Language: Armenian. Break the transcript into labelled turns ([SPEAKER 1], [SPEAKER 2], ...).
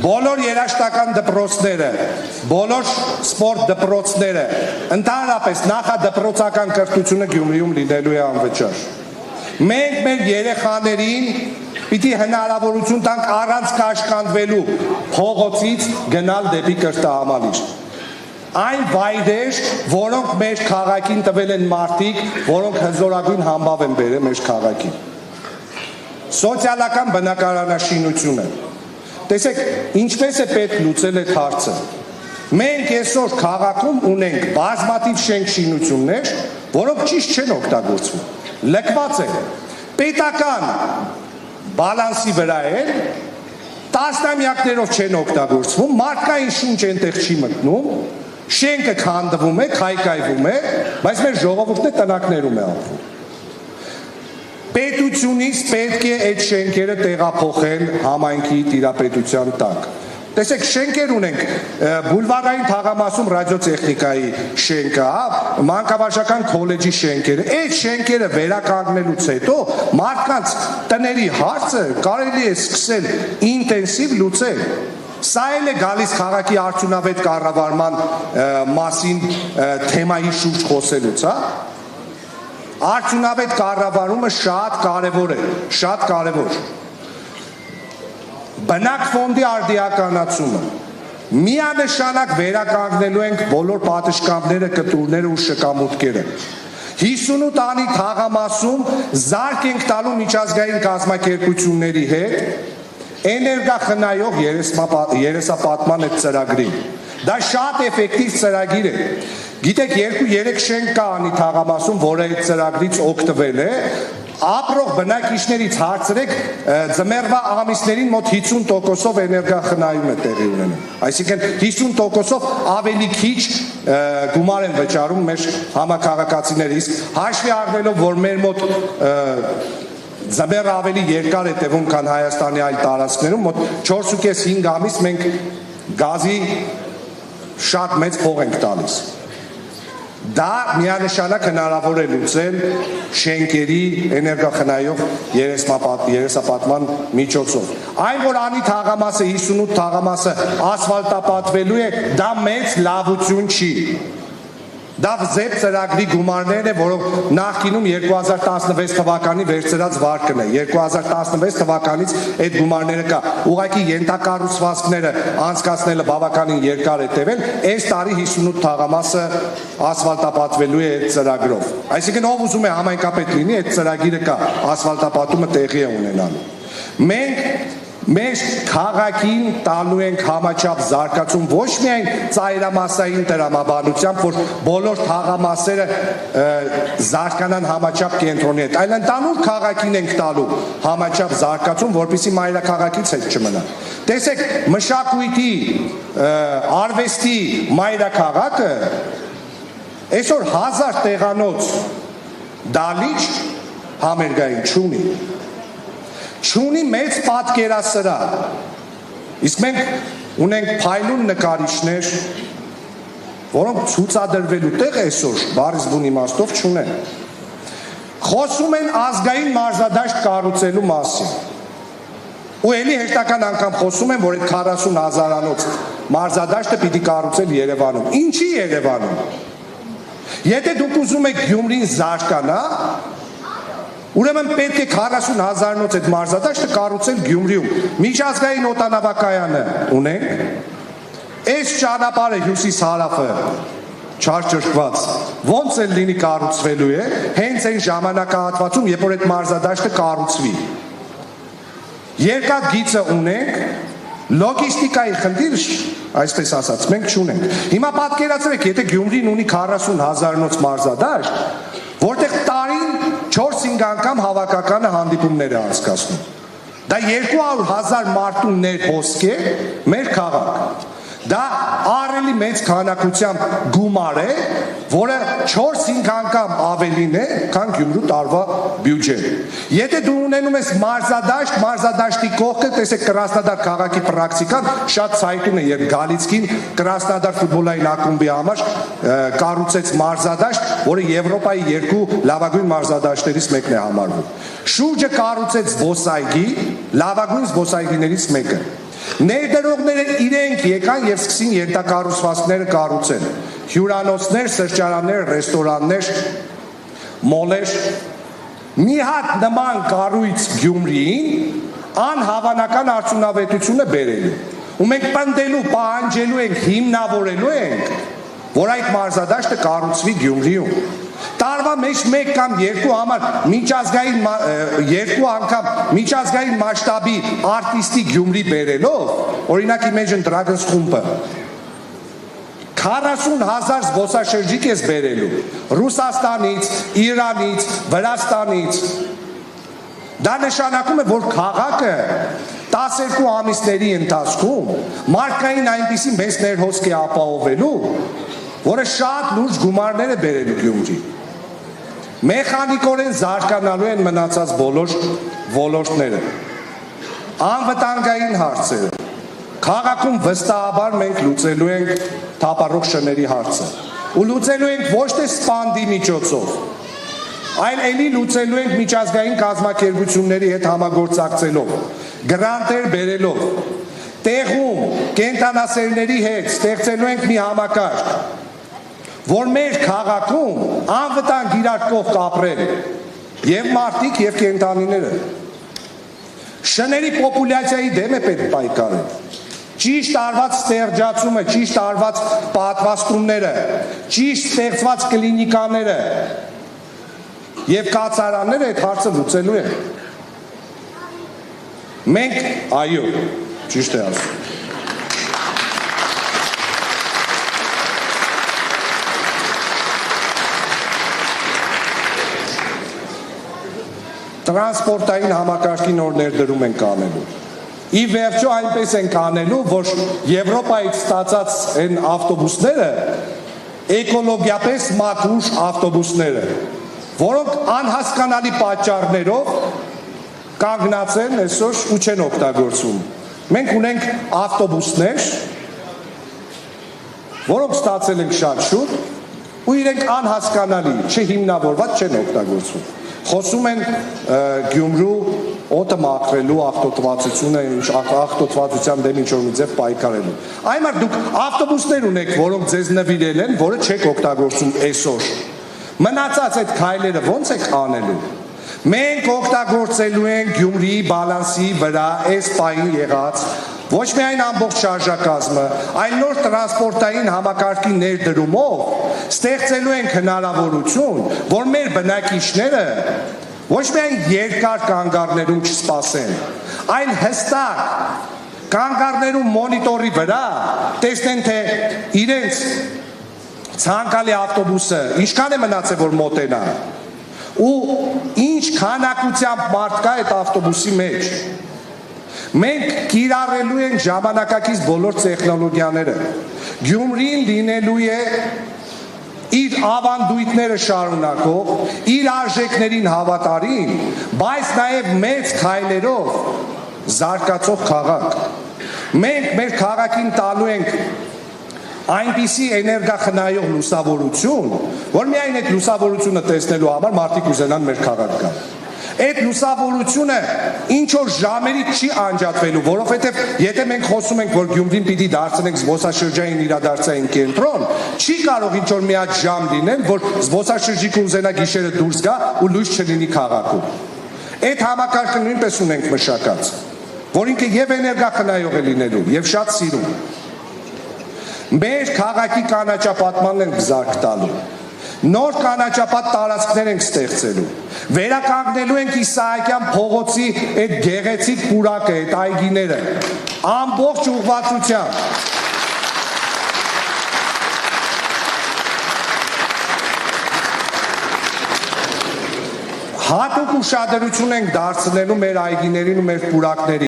[SPEAKER 1] բոլոր երաժշտական դպրոցները, բոլոր սպորտ դպրոցները, ընդհանրապես նախադպրոցական կրթությունը Գյումրիում լինելու է անվճար։ Մենք մեր երեխաներին պիտի հնարավորություն տանք առանց կաշկանդվելու փողոցից գնալ դեպի կրթահամալիր։ Այն վայրեր, որոնք մեր քաղաքին տվել են մարդիկ, որոնք հզորագույն համբավ են բերել մեր քաղաքին։ Սոցիալական բնակարանաշինությունը։ Տեսեք, ինչպես է պետք լուծել այդ հարցը։ Մենք այսօր քաղաքում ունենք բազմաթիվ շենք-շինություններ, որոնք ճիշտ չեն օգտագործվում, լքված են, պետական բալանսի վրա են, տասնամյակներով չեն օգտագործվում, մարդկային շունչ այնտեղ չի մտնում, շենքը քանդվում է, քայքայվում է, բայց մեր ժողովուրդն է տնակներում է ապրում։ Պետությունից պետք է այդ շենքերը տեղափոխեն համայնքի տիրապետության տակ։ Տեսեք, շենքեր ունենք, բուլվարային թաղամասում ռադիոտեխնիկայի շենքը, մանկավարժական քոլեջի շենքերը, այդ շենքերը վերականգնելուց հետո մարդկանց տների հարցը կարելի է սկսել ինտենսիվ լուծել։ Սա էլ է գալիս քաղաքի արդյունավետ կառավարման մասին թեմայի շուրջ խոսելուց, հա։ Արդյունավետ կառավարումը շատ կարևոր է, շատ կարևոր։ Բնակ ֆոնդի արդիականացումը։ Միանշանակ վերականգնելու ենք բոլոր պատշգամբները, կտուրները ու շքամուտքերը։ 58 տանի թաղամասում զարկ ենք տալու միջազգային կազմակերպությունների հետ էներգախնայող երեսապատման այդ ծրագրին։ Դա շատ էֆեկտիվ ծրագիր է։ Գիտեք, 2-3 շենք կա անի թաղամասում, որը այդ ծրագրից օգտվել է, ապրող բնակիչներից հարցրեք, ձմեռվա ամիսներին մոտ 50%-ով էներգախնայում է տեղի ունենում։ Այսինքն 50%-ով ավելի քիչ գումար են վճարում մեր համաքաղաքացիները, իսկ հաշվի առնելով, որ մեր մոտ ձմեռը ավելի երկար է տևում, քան Հայաստանի այլ տարածքներում, մոտ 4.5 ամիս մենք գազի շատ մեծ փող ենք տալիս։ Դա միանշանակ հնարավոր է լուծել շենքերի էներգախնայող երեսապատման միջոցով։ Այն, որ անի թաղամասը 58 թաղամասը ասֆալտապատվելու է, դա մեծ լավություն չի։ Դա ԶԵՊ ծրագրի գումարներն է, որոնք նախկինում 2016 թվականի վերցրած վարկն է։ 2016 թվականից այդ գումարները կա։ Ուղղակի ենթակառուցվածքները անցկացնելը բավականին երկար է տևել, այս տարի 58 թաղամասը ասֆալտապատվելու է այդ ծրագրով։ Այսինքն ով ուզում է համայնքապետ լինի, այդ ծրագիրը կա, ասֆալտապատումը տեղի է ունենալու։ Մենք մեր քաղաքին տալու ենք համաչափ զարգացում ոչ միայն ծայրամասային տրամաբանությամբ, որ բոլոր թաղամասերը զարգանան համաչափ կենտրոնի հետ, այլ ընդհանուր քաղաքին ենք տալու համաչափ զարգացում, որպեսզի մայրաքաղաքից հետ չմնա։ Տեսեք, մշակույթի, արվեստի մայրաքաղաքը այսօր 1000 տեղանոց դալիճ համերգային չունի։ Չունի մեծ պատկերասրահ, իսկ մենք ունենք փայլուն նկարիչներ, որոնք ցուցադրվելու տեղ այսօր բառից բուն իմաստով չունեն։ Խոսում են ազգային մարզադաշտ կառուցելու մասին։ Ու էլի հերթական անգամ խոսում են, որ այդ 40,000-անոց մարզադաշտը պիտի կառուցել Երևանում։ Ինչի Երևանում։ Եթե դուք ուզում եք Գյումրին զարգանա, ուրեմն պետք է 40,000-անոց այդ մարզադաշտը կառուցել Գյումրիում։ Միջազգային օդանավակայանը ունենք, այս ճանապարհը հյուսիս-հարավը չարչրկված, ոնց էլ լինի կառուցվելու է, հենց այն ժամանակահատվածում, երբ որ այդ մարզադաշտը կառուցվի։ Երկաթ գիծը ունենք, լոգիստիկայի խնդիր, այսպես ասած, մենք չունենք։ Հիմա պատկերացրեք, եթե Գյումրին ունի 40,000-անոց մարզադաշտ, որտեղ տարին 4-5 անգամ հավաքականը հանդիպումներ է անցկացնում։ Դա 200,000 մարդու ներհոսք է մեր քաղաք։ Դա ահռելի մեծ քանակությամբ գումար է, որը 4-5 անգամ ավելին է, քան Գյումրու տարվա բյուջեն։ Եթե դու ունենում ես մարզադաշտ, մարզադաշտի կողքը, տեսեք Կրասնոդար քաղաքի պրակտիկան շատ ցայտուն է, երբ Գալիցկին Կրասնոդար ֆուտբոլային ակումբի համար կառուցեց մարզադաշտ, որը Եվրոպայի 2 լավագույն մարզադաշտերից մեկն է համարվում։ Շուրջը կառուցեց զբոսայգի, լավագույն զբոսայգիներից մեկը։ Ներդրողները իրենք եկան եւ սկսին ենթակառուցվածքները կառուցել։ Հյուրանոցներ, սրճարաններ, ռեստորաններ, մոլեր։ Մի հատ նման կառույց Գյումրիին անհավանական արդյունավետություն է բերելու։ Ու մենք պնդելու, պահանջելու ենք, հիմնավորելու ենք, որ այդ մարզադաշտը կառուցվի Գյումրիում։ Տարվա մեջ մեկ կամ երկու անգամ միջազգային մասշտաբի արտիստի Գյումրի բերելով, օրինակ Imagine Dragons խումբը 40,000 զբոսաշրջիկ ես բերելու Ռուսաստանից, Իրանից, Վրաստանից։ Դա նշանակում է, որ քաղաքը 12 ամիսների ընթացքում մարդկային այնպիսի մեծ ներհոսք է ապահովելու, որը շատ լուրջ գումարներ է բերելու Գյումրի։ Մեխանիկորեն զարգանալու են մնացած բոլոր ոլորտները։ Անվտանգային հարցերը։ Քաղաքում վստահաբար մենք լուծելու ենք թափառող շների հարցը։ Ու լուծելու ենք ոչ թե սպանդի միջոցով, այլ էլի լուծելու ենք միջազգային կազմակերպությունների հետ համագործակցելով, գրանտեր բերելով, տեղում կենտրոնասերների հետ ստեղծելու ենք մի համակարգ, որ մեր քաղաքում անվտանգ իրար կողք ապրեն եւ մարդիկ եւ կենդանիները։ Շների պոպուլյացիայի դեմ է պետք պայքարել։ Ճիշտ արված ստեղծումը, ճիշտ արված պատվաստումները, ճիշտ ստեղծված կլինիկաները եւ կացարանները այդ հարցը լուծելու են։ Մենք, այո, ճիշտ է ասում։ Տրանսպորտային համակարգի նոր ներդրում ենք անելու։ Ի վերջո այնպես ենք անելու, որ Եվրոպայից ստացած այն ավտոբուսները էկոլոգիապես մաքուր ավտոբուսները, որոնք անհասկանալի պատճառներով կանգնած են այսօր ու չեն օգտագործվում։ Մենք ունենք ավտոբուսներ, որոնք ստացել ենք շատ շուտ ու իրենք անհասկանալի, չհիմնավորված չեն օգտագործվում։ Խոսում են Գյումրու օդը մաքրելու աղտոտվածության դեմ ինչ-որ մի ձև պայքարելու։ Այմար դուք ավտոբուսներ ունեք, որոնք ձեզ նվիրել են, որը չեք օգտագործում այսօր։ Մնացած այդ քայլերը ո՞նց եք անելու։ Մենք օգտագործելու ենք Գյումրիի բալանսի վրա այս պահին եղած ոչ միայն ամբողջ շարժակազմը, այլ նոր տրանսպորտային համակարգի ներդրումով ստեղծելու ենք հնարավորություն, որ մեր բնակիչները ոչ միայն երկար կանգառներում չսպասեն, այլ հստակ կանգառներում մոնիտորի վրա տեսնեն, թե իրենց ցանկալի ավտոբուսը ինչքան է մնացել, որ մոտենա, ու ինչ քանակությամբ մարդ կա այդ ավտոբուսի մեջ։ Մենք կիրառելու ենք ժամանակակից բոլոր տեխնոլոգիաները։ Գյումրին լինելու է իր ավանդույթները շարունակող, իր արժեքներին հավատարիմ, բայց նաև մեծ քայլերով զարգացող քաղաք։ Մենք մեր քաղաքին տալու ենք այնպիսի էներգախնայող լուսավորություն, որ միայն այդ լուսավորությունը տեսնելու համար մարդիկ ուզենան մեր քաղաք գալ։ Այդ լուսավորությունը ինչ-որ ժամերից չի անջատվելու, որովհետև եթե մենք խոսում ենք, որ Գյումրին պիտի դարձնենք զբոսաշրջային իրադարձային կենտրոն, չի կարող ինչ-որ մի հատ ժամ լինել, որ զբոսաշրջիկը ուզենա գիշերը դուրս գա ու լույս չլինի քաղաքում։ Այդ համակարգը նույնպես ունենք մշակած, որ ինքը եւ էներգախնայող է լինելու, եւ շատ սիրում։ Մեր քաղաքի կանաչապատմանն ենք զարկ տալու։ Նոր կանաչապատ տարածքներ ենք ստեղծելու։ Վերականգնելու ենք Իսահակյան փողոցի այդ գեղեցիկ պուրակը, այդ այգիները, ամբողջ ուղղվածությամբ։ Հատուկ ուշադրություն ենք դարձնելու մեր այգիներին ու մեր պուրակներին։